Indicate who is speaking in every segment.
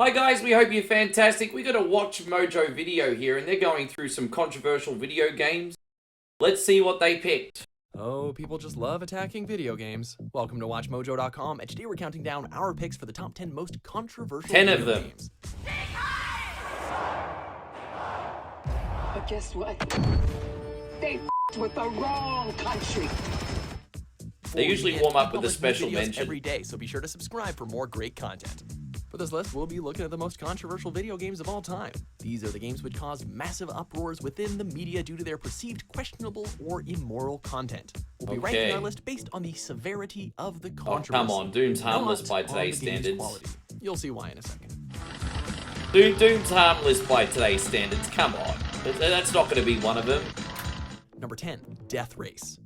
Speaker 1: Hi guys, we hope you're fantastic. We got a Watch Mojo video here and they're going through some controversial video games. Let's see what they picked.
Speaker 2: Oh, people just love attacking video games. Welcome to WatchMojo.com, and today we're counting down our picks for the top 10 most controversial
Speaker 1: 10
Speaker 2: video
Speaker 1: of them.
Speaker 2: games.
Speaker 3: But guess what? They f***ed with the wrong country.
Speaker 1: They usually warm up with a special mention
Speaker 2: every day, so be sure to subscribe for more great content. For this list, we'll be looking at the most controversial video games of all time. These are the games which caused massive uproars within the media due to their perceived questionable or immoral content. We'll be ranking our list based on the severity of the controversy.
Speaker 1: Oh, come on, Doom's harmless by today's standards.
Speaker 2: Quality. You'll see why in a second.
Speaker 1: Doom's harmless by today's standards, come on. That's not going to be one of them.
Speaker 2: Number 10, Death Race.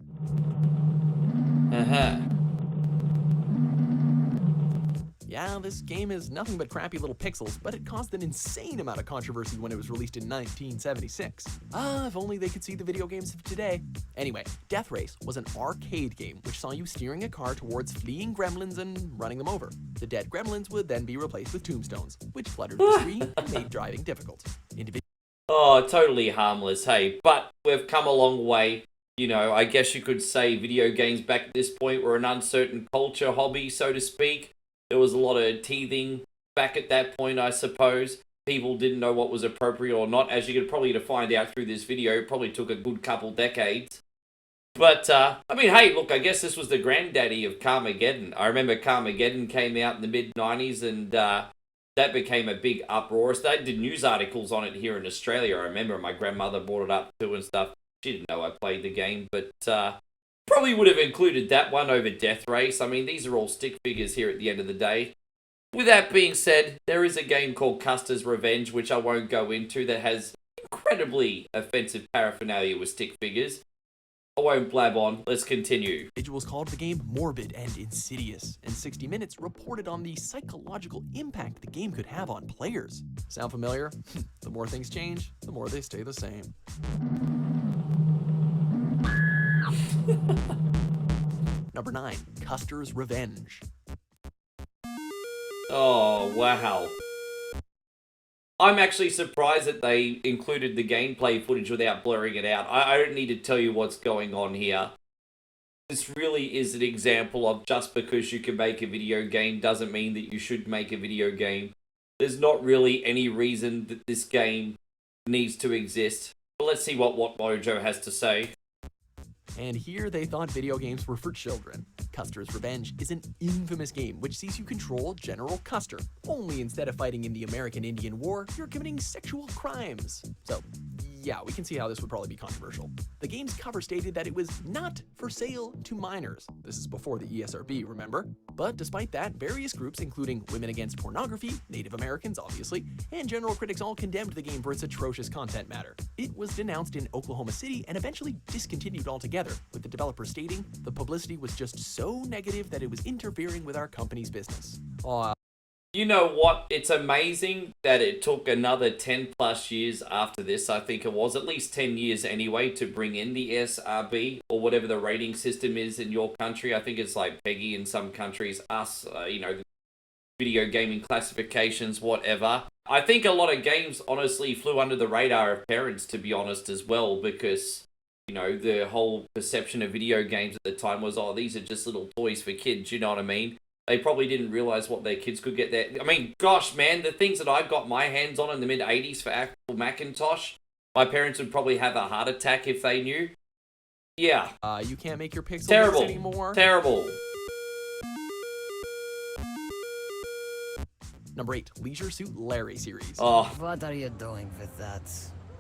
Speaker 2: Yeah, this game is nothing but crappy little pixels, but it caused an insane amount of controversy when it was released in 1976. If only they could see the video games of today. Anyway, Death Race was an arcade game which saw you steering a car towards fleeing gremlins and running them over. The dead gremlins would then be replaced with tombstones, which cluttered the screen and made driving difficult.
Speaker 1: Oh, totally harmless, hey, but we've come a long way. You know, I guess you could say video games back at this point were an uncertain culture hobby, so to speak. There was a lot of teething back at that point, I suppose. People didn't know what was appropriate or not. As you could probably find out through this video, it probably took a good couple decades. But, I mean, hey, look, I guess this was the granddaddy of Carmageddon. I remember Carmageddon came out in the mid-90s and that became a big uproar. So they did news articles on it here in Australia. I remember my grandmother brought it up too and stuff. She didn't know I played the game, but probably would have included that one over Death Race. I mean, these are all stick figures here at the end of the day. With that being said, there is a game called Custer's Revenge, which I won't go into, that has incredibly offensive paraphernalia with stick figures. I won't blab on. Let's continue.
Speaker 2: Individuals called the game morbid and insidious, and 60 Minutes reported on the psychological impact the game could have on players. Sound familiar? The more things change, the more they stay the same. Number 9, Custer's Revenge.
Speaker 1: Oh, wow. I'm actually surprised that they included the gameplay footage without blurring it out. I don't need to tell you what's going on here. This really is an example of just because you can make a video game doesn't mean that you should make a video game. There's not really any reason that this game needs to exist. But let's see what Mojo has to say.
Speaker 2: And here they thought video games were for children. Custer's Revenge is an infamous game which sees you control General Custer. Only instead of fighting in the American Indian War, you're committing sexual crimes. So, yeah, we can see how this would probably be controversial. The game's cover stated that it was not for sale to minors. This is before the ESRB, remember? But despite that, various groups, including Women Against Pornography, Native Americans, obviously, and general critics all condemned the game for its atrocious content matter. It was denounced in Oklahoma City and eventually discontinued altogether, with the developer stating the publicity was just so negative that it was interfering with our company's business.
Speaker 1: You know what? It's amazing that it took another 10 plus years after this, I think it was, at least 10 years anyway, to bring in the SRB, or whatever the rating system is in your country. I think it's like PEGI in some countries, us, video gaming classifications, whatever. I think a lot of games honestly flew under the radar of parents, to be honest, as well, because, you know, the whole perception of video games at the time was, oh, these are just little toys for kids, you know what I mean? They probably didn't realize what their kids could get there. I mean, gosh, man, the things that I got my hands on in the mid-'80s for Apple Macintosh, my parents would probably have a heart attack if they knew. Yeah.
Speaker 2: You can't make your pixel
Speaker 1: Terrible.
Speaker 2: mix anymore.
Speaker 1: Terrible.
Speaker 2: Number 8, Leisure Suit Larry series.
Speaker 1: Oh,
Speaker 4: What are you doing with that?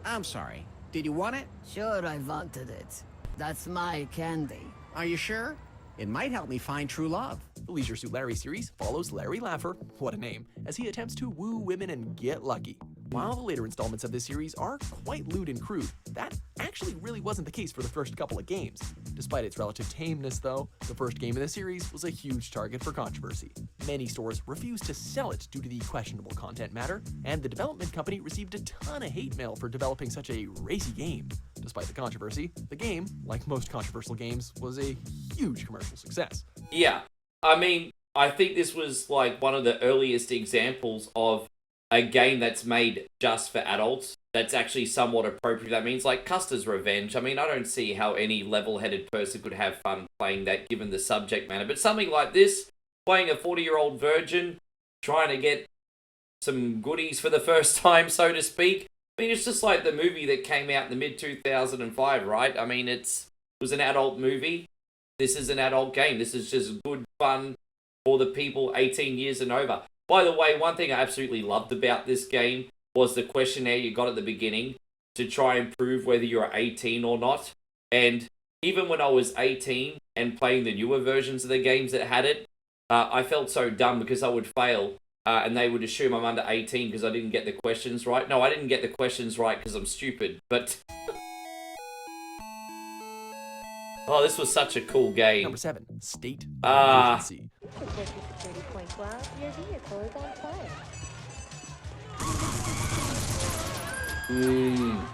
Speaker 5: I'm sorry. Did you want it?
Speaker 4: Sure, I wanted it. That's my candy.
Speaker 5: Are you sure? It might help me find true love.
Speaker 2: The Leisure Suit Larry series follows Larry Laffer, what a name, as he attempts to woo women and get lucky. While the later installments of this series are quite lewd and crude, that actually really wasn't the case for the first couple of games. Despite its relative tameness, though, the first game in the series was a huge target for controversy. Many stores refused to sell it due to the questionable content matter, and the development company received a ton of hate mail for developing such a racy game. Despite the controversy, the game, like most controversial games, was a huge commercial success.
Speaker 1: yeah. I mean, I think this was like one of the earliest examples of a game that's made just for adults, that's actually somewhat appropriate. That means like Custer's Revenge. I mean, I don't see how any level-headed person could have fun playing that given the subject matter. But something like this, playing a 40-year-old virgin, trying to get some goodies for the first time, so to speak. I mean, it's just like the movie that came out in the mid-2005, right? I mean, it was an adult movie. This is an adult game. This is just good fun for the people 18 years and over. By the way, one thing I absolutely loved about this game was the questionnaire you got at the beginning to try and prove whether you're 18 or not. And even when I was 18 and playing the newer versions of the games that had it, I felt so dumb because I would fail and they would assume I'm under 18 because I didn't get the questions right. No, I didn't get the questions right because I'm stupid, but... Oh, this was such a cool game.
Speaker 2: Number 7, State of Emergency.
Speaker 6: Report to security point 12. Your vehicle is on fire.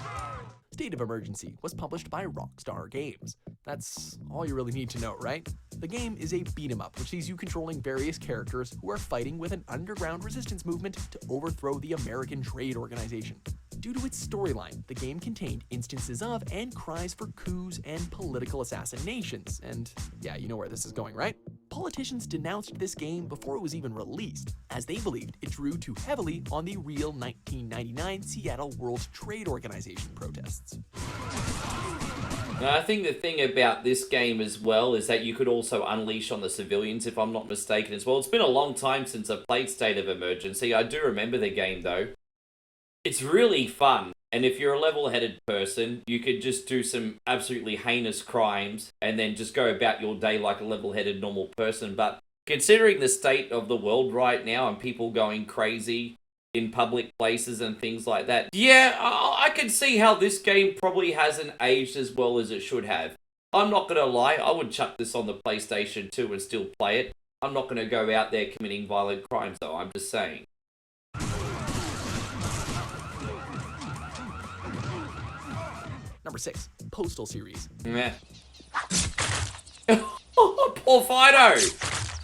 Speaker 2: State of Emergency was published by Rockstar Games. That's all you really need to know, right? The game is a beat-em-up, which sees you controlling various characters who are fighting with an underground resistance movement to overthrow the American Trade Organization. Due to its storyline, the game contained instances of and cries for coups and political assassinations. And yeah, you know where this is going, right? Politicians denounced this game before it was even released, as they believed it drew too heavily on the real 1999 Seattle World Trade Organization protests.
Speaker 1: Now, I think the thing about this game as well is that you could also unleash on the civilians, if I'm not mistaken, as well. It's been a long time since I played State of Emergency. I do remember the game, though. It's really fun, and if you're a level-headed person, you could just do some absolutely heinous crimes and then just go about your day like a level-headed normal person. But considering the state of the world right now and people going crazy in public places and things like that, yeah, I can see how this game probably hasn't aged as well as it should have. I'm not going to lie, I would chuck this on the PlayStation 2 and still play it. I'm not going to go out there committing violent crimes, though, I'm just saying.
Speaker 2: Number 6, Postal series.
Speaker 1: Meh. Poor Fido!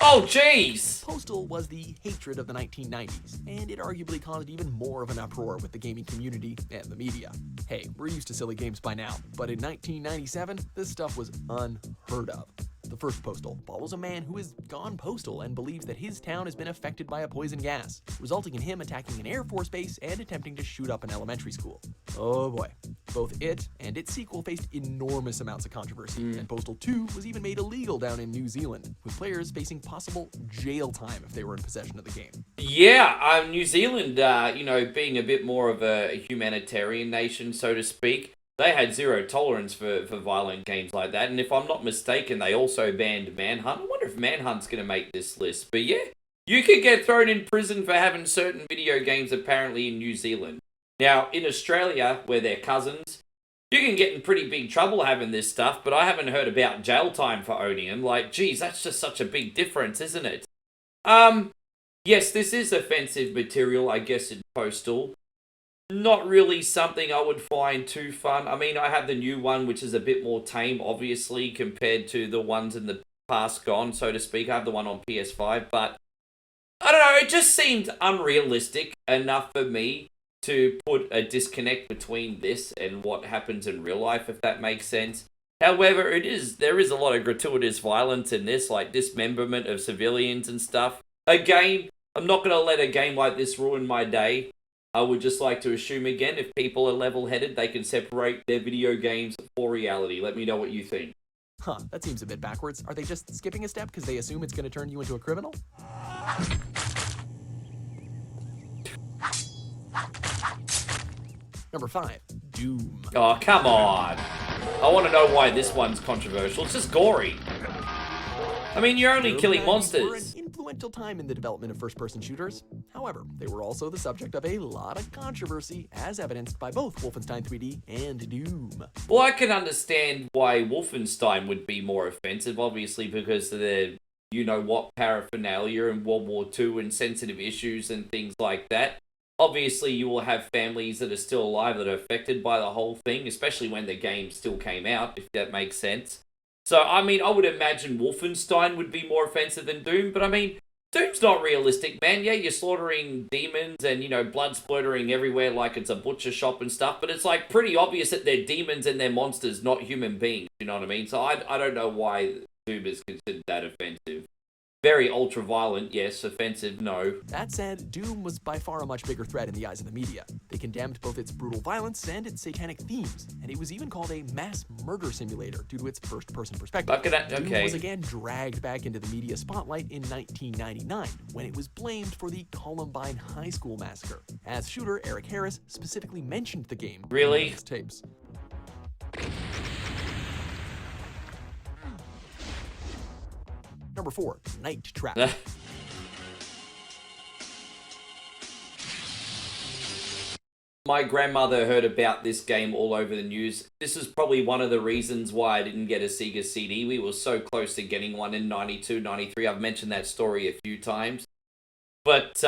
Speaker 1: Oh, jeez!
Speaker 2: Postal was the hatred of the 1990s, and it arguably caused even more of an uproar with the gaming community and the media. Hey, we're used to silly games by now, but in 1997, this stuff was unheard of. The first Postal follows a man who has gone postal and believes that his town has been affected by a poison gas, resulting in him attacking an Air Force base and attempting to shoot up an elementary school. Oh boy. Both it and its sequel faced enormous amounts of controversy, and Postal 2 was even made illegal down in New Zealand, with players facing possible jail time if they were in possession of the game.
Speaker 1: Yeah, New Zealand, you know, being a bit more of a humanitarian nation, so to speak, they had zero tolerance for violent games like that, and if I'm not mistaken, they also banned Manhunt. I wonder if Manhunt's going to make this list, but yeah, you could get thrown in prison for having certain video games apparently in New Zealand. Now, in Australia, where they're cousins, you can get in pretty big trouble having this stuff, but I haven't heard about jail time for owning them. Like, geez, that's just such a big difference, isn't it? Yes, this is offensive material, I guess, in Postal. Not really something I would find too fun. I mean, I have the new one, which is a bit more tame, obviously, compared to the ones in the past gone, so to speak. I have the one on PS5, but I don't know, it just seemed unrealistic enough for me to put a disconnect between this and what happens in real life, if that makes sense. However, there is a lot of gratuitous violence in this, like dismemberment of civilians and stuff. Again, I'm not going to let a game like this ruin my day. I would just like to assume again, if people are level-headed, they can separate their video games for reality. Let me know what you think.
Speaker 2: Huh, that seems a bit backwards. Are they just skipping a step because they assume it's going to turn you into a criminal? Number 5, Doom.
Speaker 1: Oh, come on. I want to know why this one's controversial. It's just gory. I mean, you're only killing monsters.
Speaker 2: Were an influential time in the development of first-person shooters. However, they were also the subject of a lot of controversy, as evidenced by both Wolfenstein 3D and Doom.
Speaker 1: Well, I can understand why Wolfenstein would be more offensive, obviously, because of the you-know-what paraphernalia in World War II and sensitive issues and things like that. Obviously, you will have families that are still alive that are affected by the whole thing, especially when the game still came out, if that makes sense. So, I mean, I would imagine Wolfenstein would be more offensive than Doom, but I mean, Doom's not realistic, man. Yeah, you're slaughtering demons and, you know, blood splattering everywhere like it's a butcher shop and stuff, but it's, like, pretty obvious that they're demons and they're monsters, not human beings, you know what I mean? So I don't know why Doom is considered that offensive. Very ultra-violent, yes. Offensive, no.
Speaker 2: That said, Doom was by far a much bigger threat in the eyes of the media. They condemned both its brutal violence and its satanic themes, and it was even called a mass murder simulator due to its first-person perspective. Doom was again dragged back into the media spotlight in 1999, when it was blamed for the Columbine High School massacre, as shooter Eric Harris specifically mentioned the game in one of his tapes. Number 4, Night Trap.
Speaker 1: My grandmother heard about this game all over the news. This is probably one of the reasons why I didn't get a Sega CD. We were so close to getting one in 92, 93. I've mentioned that story a few times. But,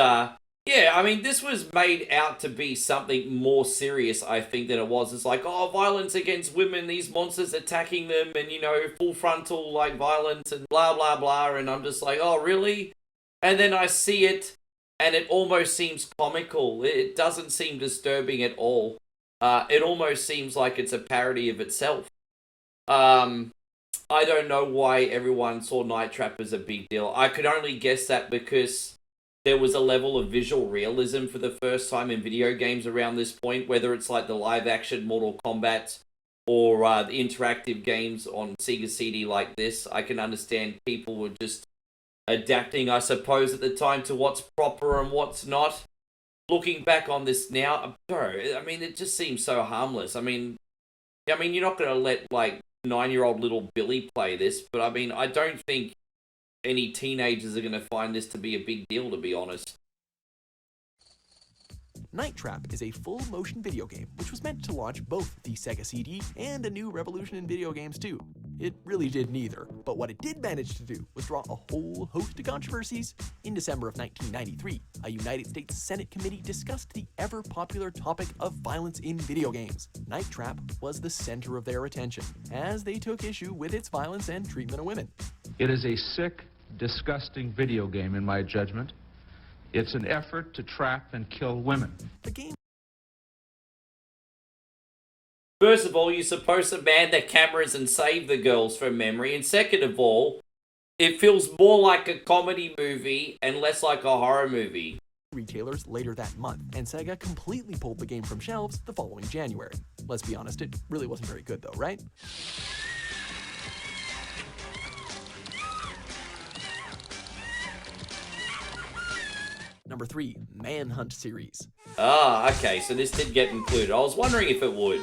Speaker 1: yeah, I mean, this was made out to be something more serious, I think, than it was. It's like, oh, violence against women, these monsters attacking them, and, you know, full frontal, like, violence, and blah, blah, blah, and I'm just like, oh, really? And then I see it, and it almost seems comical. It doesn't seem disturbing at all. It almost seems like it's a parody of itself. I don't know why everyone saw Night Trap as a big deal. I could only guess that because there was a level of visual realism for the first time in video games around this point, whether it's like the live-action Mortal Kombat or the interactive games on Sega CD like this. I can understand people were just adapting, I suppose, at the time to what's proper and what's not. Looking back on this now, bro, I mean, it just seems so harmless. I mean, you're not going to let, like, 9-year-old little Billy play this, but I mean, I don't think any teenagers are going to find this to be a big deal, to be honest.
Speaker 2: Night Trap is a full-motion video game, which was meant to launch both the Sega CD and a new revolution in video games too. It really did neither, but what it did manage to do was draw a whole host of controversies. In December of 1993, a United States Senate committee discussed the ever-popular topic of violence in video games. Night Trap was the center of their attention, as they took issue with its violence and treatment of women.
Speaker 7: It is a sick, disgusting video game, in my judgment. It's an effort to trap and kill women.
Speaker 2: The game.
Speaker 1: First of all, you're supposed to man the cameras and save the girls from memory. And second of all, it feels more like a comedy movie and less like a horror movie.
Speaker 2: Retailers later that month, and Sega completely pulled the game from shelves the following January. Let's be honest, it really wasn't very good though, right? Number 3, Manhunt series.
Speaker 1: Ah, okay, so this did get included. I was wondering if it would.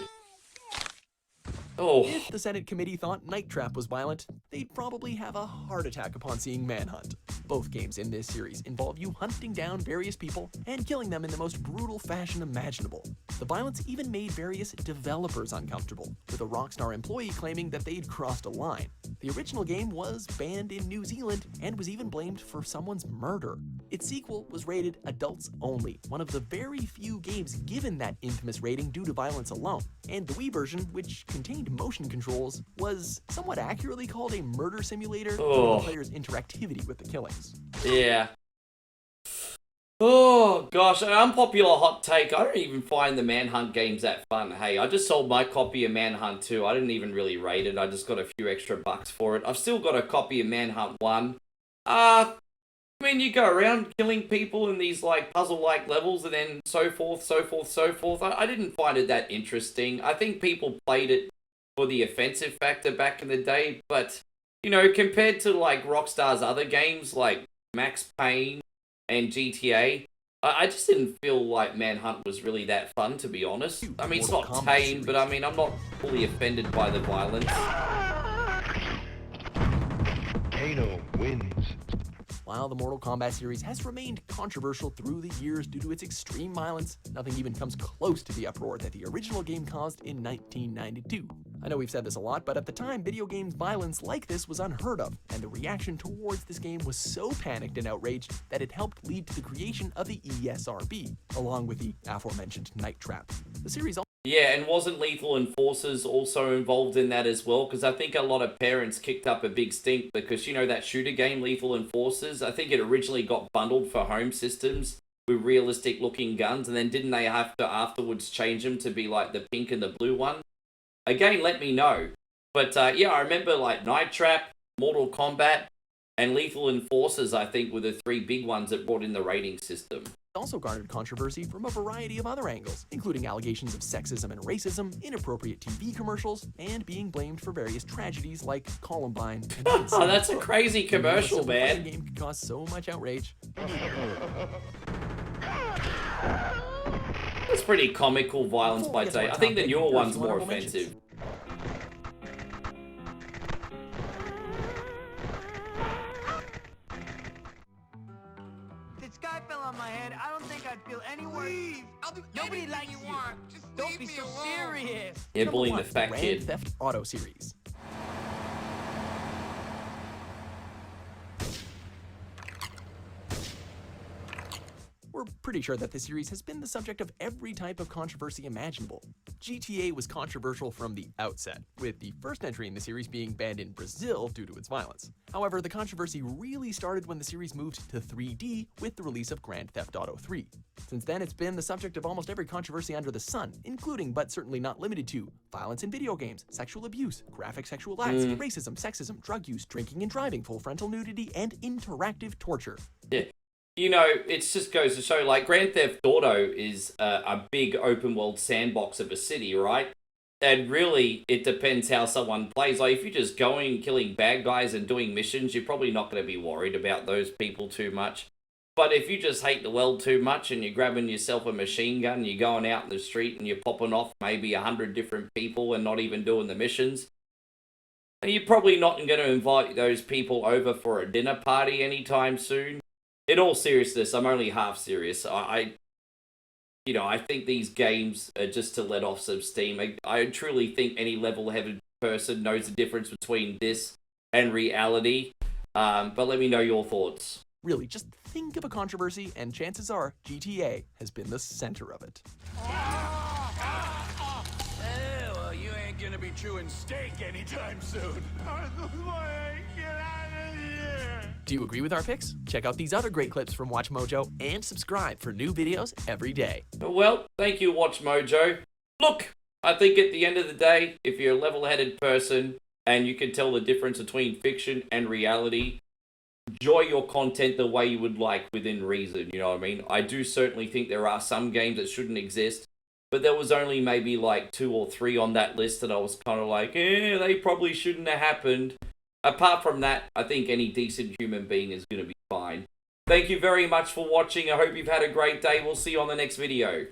Speaker 1: Oh.
Speaker 2: If the Senate committee thought Night Trap was violent, they'd probably have a heart attack upon seeing Manhunt. Both games in this series involve you hunting down various people and killing them in the most brutal fashion imaginable. The violence even made various developers uncomfortable, with a Rockstar employee claiming that they'd crossed a line. The original game was banned in New Zealand and was even blamed for someone's murder. Its sequel was rated adults only, one of the very few games given that infamous rating due to violence alone. And the Wii version, which contained motion controls, was somewhat accurately called a murder simulator due to the player's interactivity with the killings.
Speaker 1: Yeah. Oh, gosh, an unpopular hot take. I don't even find the Manhunt games that fun. Hey, I just sold my copy of Manhunt 2. I didn't even really rate it. I just got a few extra bucks for it. I've still got a copy of Manhunt 1. I mean, you go around killing people in these, like, puzzle-like levels and then so forth, so forth, so forth. I didn't find it that interesting. I think people played it for the offensive factor back in the day, but, you know, compared to, like, Rockstar's other games, like Max Payne and GTA, I just didn't feel like Manhunt was really that fun, to be honest. I mean, it's not tame, but I mean, I'm not fully offended by the violence.
Speaker 8: Kano wins.
Speaker 2: While the Mortal Kombat series has remained controversial through the years due to its extreme violence, nothing even comes close to the uproar that the original game caused in 1992. I know we've said this a lot, but at the time, video games violence like this was unheard of, and the reaction towards this game was so panicked and outraged that it helped lead to the creation of the ESRB, along with the aforementioned Night Trap. The series
Speaker 1: Yeah, and wasn't Lethal Enforcers also involved in that as well? Because I think a lot of parents kicked up a big stink because, you know, that shooter game, Lethal Enforcers, I think it originally got bundled for home systems with realistic looking guns, and then didn't they have to afterwards change them to be like the pink and the blue one? Again, let me know. But yeah, I remember like Night Trap, Mortal Kombat, and Lethal Enforcers, I think, were the three big ones that brought in the rating system.
Speaker 2: Also garnered controversy from a variety of other angles, including allegations of sexism and racism, inappropriate TV commercials, and being blamed for various tragedies like Columbine. And
Speaker 1: Oh, that's a crazy commercial, man.
Speaker 2: The game could cause so much outrage.
Speaker 1: It's pretty comical violence by day. I think the newer one's more offensive.
Speaker 9: If the sky fell on my head, I don't think I'd feel any worse.
Speaker 10: Please, I'll do
Speaker 9: Nobody
Speaker 10: anything
Speaker 9: likes
Speaker 10: you
Speaker 9: you.
Speaker 10: want. Just
Speaker 9: Don't
Speaker 10: leave
Speaker 9: be
Speaker 10: me
Speaker 9: so
Speaker 10: alone.
Speaker 9: serious.
Speaker 1: Yeah,
Speaker 2: Number
Speaker 1: bullying
Speaker 2: one,
Speaker 1: the fat
Speaker 2: Grand
Speaker 1: kid.
Speaker 2: Theft Auto series. We're pretty sure that the series has been the subject of every type of controversy imaginable. GTA was controversial from the outset, with the first entry in the series being banned in Brazil due to its violence. However, the controversy really started when the series moved to 3D with the release of Grand Theft Auto 3. Since then, it's been the subject of almost every controversy under the sun, including, but certainly not limited to, violence in video games, sexual abuse, graphic sexual acts, racism, sexism, drug use, drinking and driving, full frontal nudity, and interactive torture.
Speaker 1: Yeah. You know, it just goes to show, like, Grand Theft Auto is a big open world sandbox of a city, right? And really, it depends how someone plays. Like, if you're just going, killing bad guys and doing missions, you're probably not going to be worried about those people too much. But if you just hate the world too much and you're grabbing yourself a machine gun, you're going out in the street and you're popping off maybe 100 different people and not even doing the missions, you're probably not going to invite those people over for a dinner party anytime soon. In all seriousness, I'm only half serious. I think these games are just to let off some steam. I truly think any level-headed person knows the difference between this and reality. But let me know your thoughts.
Speaker 2: Really, just think of a controversy, and chances are GTA has been the center of it.
Speaker 10: Well, you ain't gonna be chewing steak anytime soon.
Speaker 2: Do you agree with our picks? Check out these other great clips from Watch Mojo and subscribe for new videos every day.
Speaker 1: Well, thank you, Watch Mojo. Look, I think at the end of the day, if you're a level-headed person and you can tell the difference between fiction and reality, enjoy your content the way you would like within reason, you know what I mean? I do certainly think there are some games that shouldn't exist, but there was only maybe like 2 or 3 on that list that I was kind of like, they probably shouldn't have happened. Apart from that, I think any decent human being is going to be fine. Thank you very much for watching. I hope you've had a great day. We'll see you on the next video.